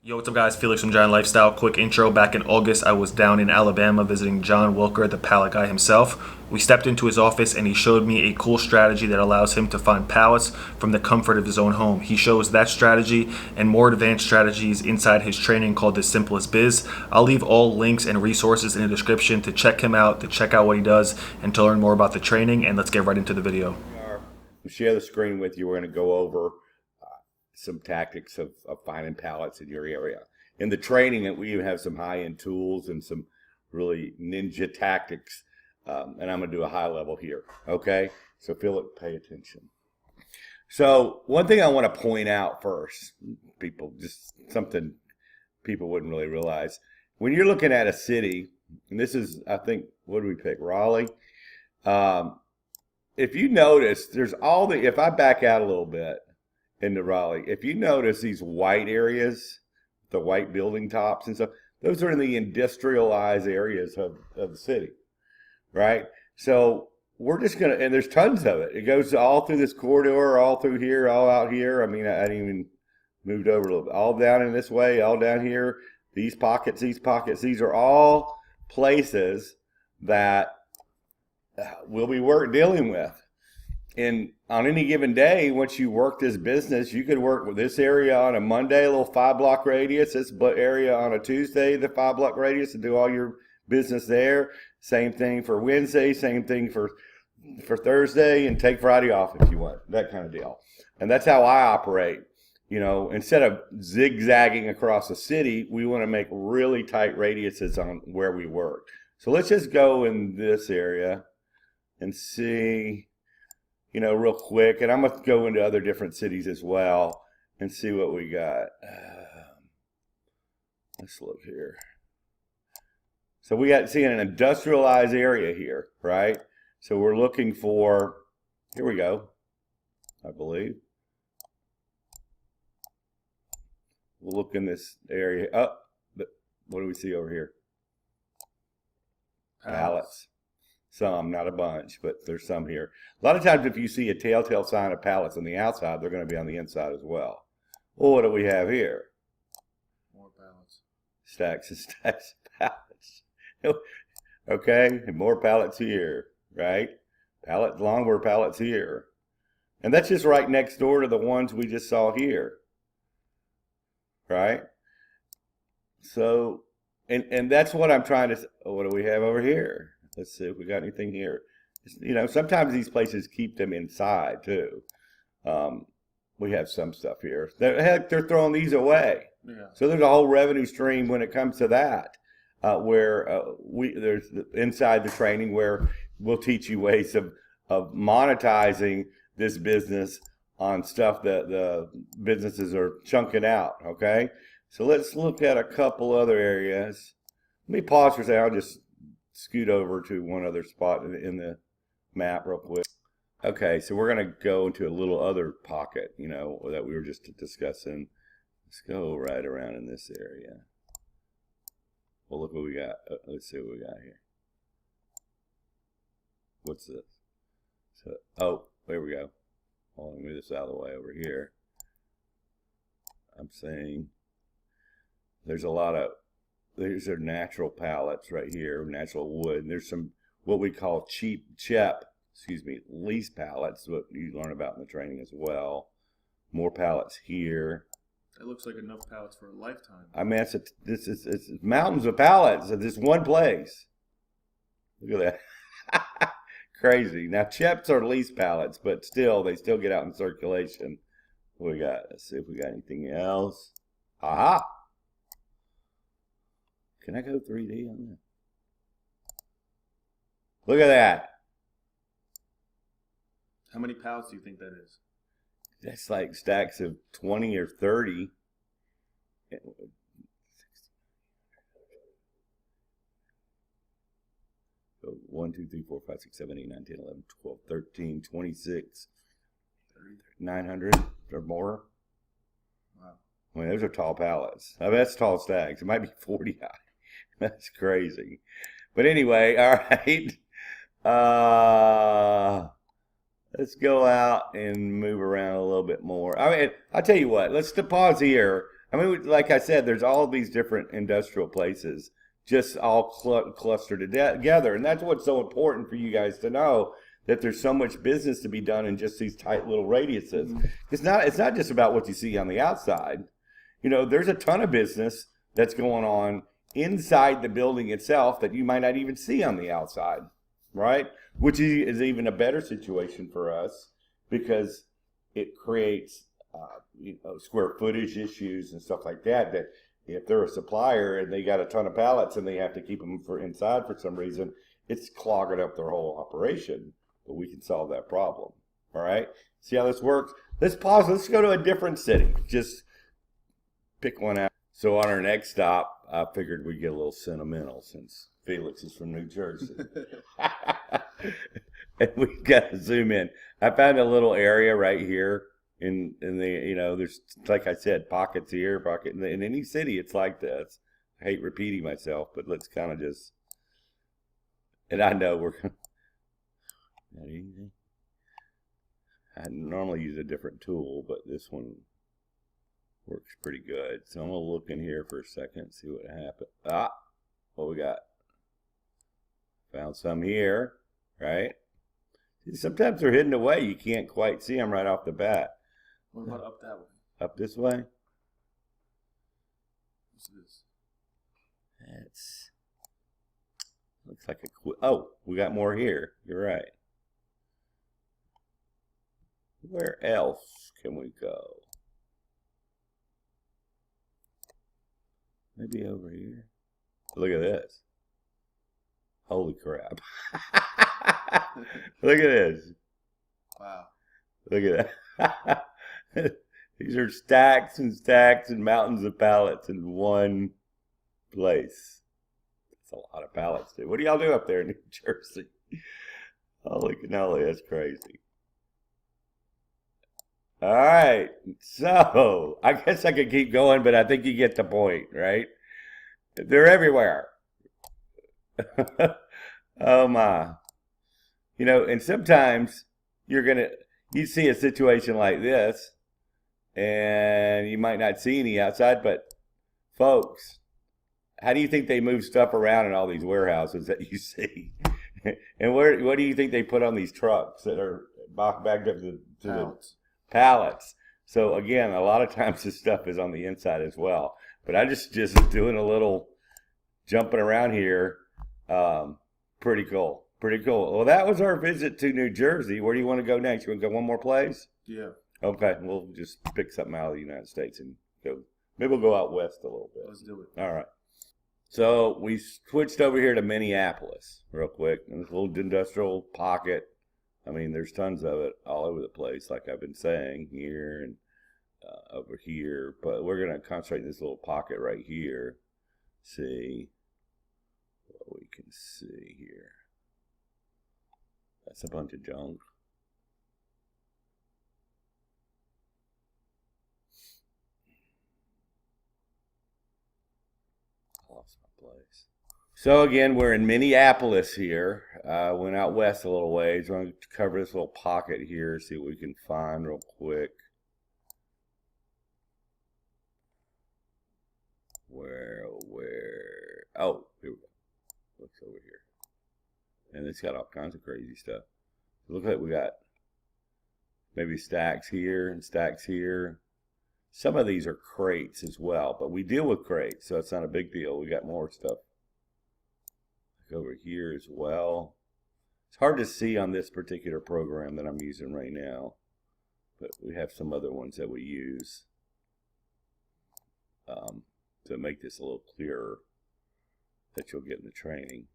Yo, what's up guys? Felix from Giant Lifestyle. Quick intro. Back in August, I was down in Alabama visiting John Wilker, the pallet guy himself. We stepped into his office and he showed me a cool strategy that allows him to find pallets from the comfort of his own home. He shows that strategy and more advanced strategies inside his training called The Simplest Biz. I'll leave all links and resources in the description to check him out, to check out what he does, and to learn more about the training. And let's get right into the video. We'll share the screen with you. We're going to go over some tactics of finding pallets in your area. In the training, we even have some high-end tools and some really ninja tactics, and I'm going to do a high level here, okay? So pay attention. So one thing I want to point out first, people, just something people wouldn't really realize. When you're looking at a city, and this is, I think, what do we pick, Raleigh? If you notice, there's all the, if I back out a little bit, into Raleigh, if you notice these white areas, the white building tops and stuff, those are in the industrialized areas of the city, right? So we're just going to, and there's tons of it. It goes all through this corridor, all through here, all out here. I mean, I didn't even moved over a little bit. All down in this way, all down here. These pockets, these are all places that we'll be dealing with. And on any given day, once you work this business, you could work with this area on a Monday, a little 5-block radius, this area on a Tuesday, the 5-block radius, and do all your business there. Same thing for Wednesday, same thing for Thursday, and take Friday off if you want, that kind of deal. And that's how I operate. You know, instead of zigzagging across the city, we want to make really tight radiuses on where we work. So let's just go in this area and see, you know, real quick, and I'm going to go into other different cities as well and see what we got. Let's look here. So we got seeing an industrialized area here, right? So we're looking for, here we go, I believe. We'll look in this area. Oh, what do we see over here? Pallets. Some, not a bunch, but there's some here. A lot of times if you see a telltale sign of pallets on the outside, they're going to be on the inside as well. Well, what do we have here? More pallets. Stacks and stacks of pallets. Okay, and more pallets here, right? Longer pallets here. And that's just right next door to the ones we just saw here, right? So, and that's what I'm trying to, what do we have over here? Let's see if we got anything here. You know, sometimes these places keep them inside too. We have some stuff here. Heck, they're throwing these away. Yeah. So there's a whole revenue stream when it comes to that, where there's inside the training where we'll teach you ways of monetizing this business on stuff that the businesses are chunking out. Okay, so let's look at a couple other areas. Let me pause for a second. I'll just scoot over to one other spot in the map real quick. Okay, so we're going to go into a little other pocket, you know, that we were just discussing. Let's go right around in this area. Well, look what we got. Let's see what we got here. What's this? So, oh, there we go. Let me move this out of the way over here. I'm saying there's a lot of, these are natural pallets right here, natural wood. And there's some what we call lease pallets, what you learn about in the training as well. More pallets here. That looks like enough pallets for a lifetime. I mean, it's mountains of pallets at this one place. Look at that. Crazy. Now, chips are lease pallets, but still, they still get out in circulation. What we got? Let's see if we got anything else. Aha! Can I go 3D on that? Look at that. How many pallets do you think that is? That's like stacks of 20 or 30. So 1, 2, 3, 4, 5, 6, 7, 8, 9, 10, 11, 12, 13, 26, 900 or more. Wow. I mean, those are tall pallets. I mean, that's tall stacks. It might be 40 high. That's crazy. But anyway, all right. Let's go out and move around a little bit more. I mean, I'll tell you what. Let's pause here. I mean, like I said, there's all these different industrial places just all clustered together. And that's what's so important for you guys to know, that there's so much business to be done in just these tight little radiuses. Mm-hmm. It's not just about what you see on the outside. You know, there's a ton of business that's going on inside the building itself that you might not even see on the outside, right? Which is even a better situation for us because it creates square footage issues and stuff like that. That if they're a supplier and they got a ton of pallets and they have to keep them for inside for some reason, it's clogging up their whole operation. But we can solve that problem. All right. See how this works? Let's pause. Let's go to a different city. Just pick one out. So on our next stop, I figured we'd get a little sentimental since Felix is from New Jersey. And we got to zoom in. I found a little area right here in the, there's, like I said, pockets here, in any city. It's like this. I hate repeating myself, but let's kind of just, and I know we're going to, not anything. I normally use a different tool, but this one works pretty good. So I'm going to look in here for a second, see what happened. What we got? Found some here, right? See, sometimes they're hidden away. You can't quite see them right off the bat. What about up that way? Up this way? What's this? That's, looks like oh, we got more here. You're right. Where else can we go? Maybe over here. Look at this. Holy crap. Look at this. Wow. Look at that. These are stacks and stacks and mountains of pallets in one place. That's a lot of pallets, dude. What do y'all do up there in New Jersey? Holy cannoli, that's crazy. All right, so I guess I could keep going, but I think you get the point, right? They're everywhere. Oh my. And sometimes you see a situation like this and you might not see any outside, but folks, how do you think they move stuff around in all these warehouses that you see? And what do you think they put on these trucks that are backed up to the pallets? So again, a lot of times this stuff is on the inside as well. But I just doing a little jumping around here. Pretty cool. Pretty cool. Well, that was our visit to New Jersey. Where do you want to go next? You want to go one more place? Yeah. Okay, we'll just pick something out of the United States and go. Maybe we'll go out west a little bit. Let's do it. All right. So we switched over here to Minneapolis real quick. In this little industrial pocket. I mean, there's tons of it all over the place, like I've been saying, here and over here. But we're going to concentrate in this little pocket right here. See what we can see here. That's a bunch of junk. I lost my place. So again, we're in Minneapolis here. Went out west a little ways. We're going to cover this little pocket here, see what we can find real quick. Oh, here we go. Looks over here. And it's got all kinds of crazy stuff. Look like we got maybe stacks here and stacks here. Some of these are crates as well, but we deal with crates, so it's not a big deal. We got more stuff like over here as well. It's hard to see on this particular program that I'm using right now, but we have some other ones that we use to make this a little clearer that you'll get in the training.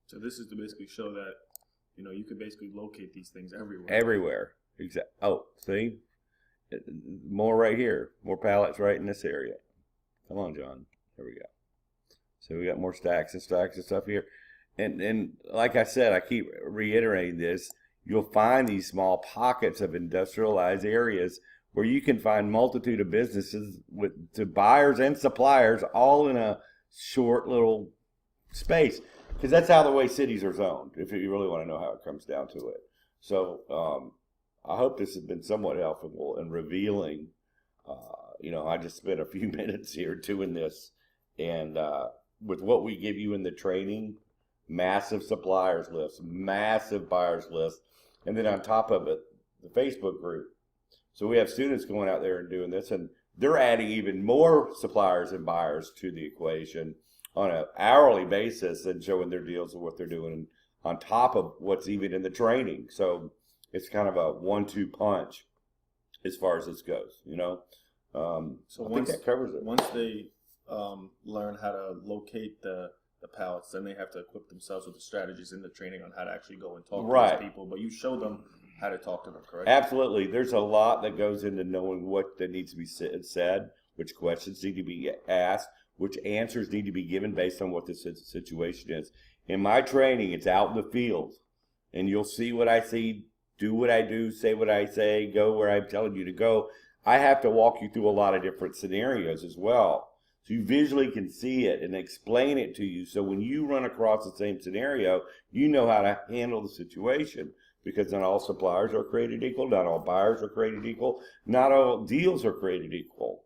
So this is to basically show that, you can basically locate these things everywhere. Everywhere. Exactly. Oh, see? More right here. More pallets right in this area. Come on, John. There we go. So we got more stacks and stacks and stuff here. And like I said, I keep reiterating this. You'll find these small pockets of industrialized areas where you can find multitude of businesses to buyers and suppliers all in a short little space. Because that's how the way cities are zoned, if you really want to know how it comes down to it. So I hope this has been somewhat helpful in revealing I just spent a few minutes here doing this, and with what we give you in the training, massive suppliers list, massive buyers list, and then on top of it, the Facebook group. So we have students going out there and doing this, and they're adding even more suppliers and buyers to the equation on an hourly basis and showing their deals and what they're doing on top of what's even in the training. So it's kind of a 1-2 punch as far as this goes, So I think that covers it. Once they learn how to locate the pallets, then they have to equip themselves with the strategies in the training on how to actually go and talk to those people. But you show them how to talk to them, correct? Absolutely. There's a lot that goes into knowing what that needs to be said, which questions need to be asked, which answers need to be given based on what the situation is. In my training, it's out in the field, and you'll see what I see, do what I do, say what I say, go where I'm telling you to go. I have to walk you through a lot of different scenarios as well. So you visually can see it and explain it to you. So when you run across the same scenario, you know how to handle the situation, because not all suppliers are created equal. Not all buyers are created equal. Not all deals are created equal.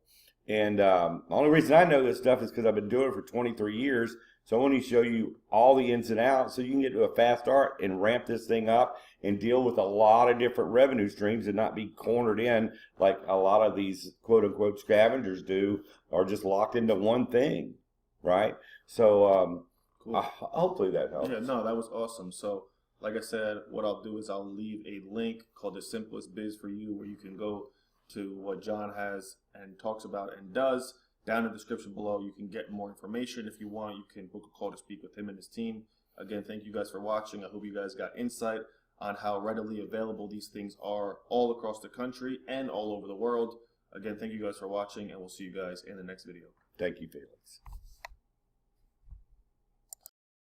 And the only reason I know this stuff is because I've been doing it for 23 years. So I want to show you all the ins and outs so you can get to a fast start and ramp this thing up and deal with a lot of different revenue streams and not be cornered in like a lot of these quote-unquote scavengers do, or just locked into one thing, right? So cool. Hopefully that helps. Yeah, no, that was awesome. So like I said, what I'll do is I'll leave a link called The Simplest Biz for you, where you can go to what John has and talks about and does. Down in the description below, you can get more information. If you want, you can book a call to speak with him and his team. Again, thank you guys for watching. I hope you guys got insight on how readily available these things are all across the country and all over the world. Again, thank you guys for watching, and we'll see you guys in the next video. Thank you, Felix.